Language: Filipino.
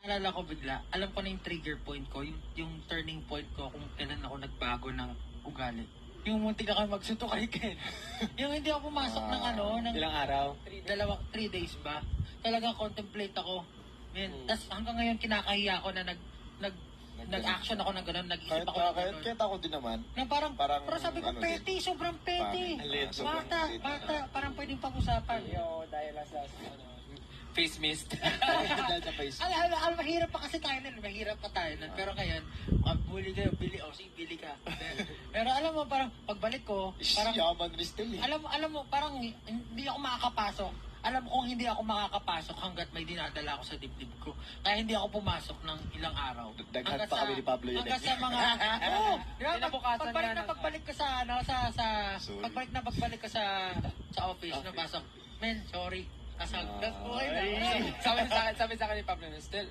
Alala ko bigla, alam ko na yung trigger point ko, yung turning point ko kung kailan ako nagbago ng ugali. Yung muntik ako magsuto kay Ken. Yung hindi ako pumasok ng ng Ilang araw? 3 days ba? Talagang contemplate ako. Man, tas hanggang ngayon kinakahiya ako na nag-action ako ng gano'n, nag-isip ako ng gano'n. Kahit ako din naman. Na pero sabi ko, petty, sobrang petty. Sobrang petty. Bata, parang pwedeng pag-usapan. Dahil sa face mist. Dahil sa face. Mahirap pa kasi tayo nun. Mahirap pa tayo nun. Pero ngayon, buli kayo, bili ka. Pero alam mo, parang pagbalik ko, parang, Yaman rin still eh. alam mo, parang hindi ako makakapasok. Alam ko kung hindi ako makakapasok hanggat may dinadala ako sa dibdib ko. Kaya hindi ako pumasok ng ilang araw. Daghan pa kami ni Pablo yun hanggang eh. sa mga, oo, di ba? Kinabukasan Pagbalik ka sa, Sorry. pagbalik ka sa office, nabasok, men, sorry. Kasag, buhay na. Sabi sa akin ni Pablo, still,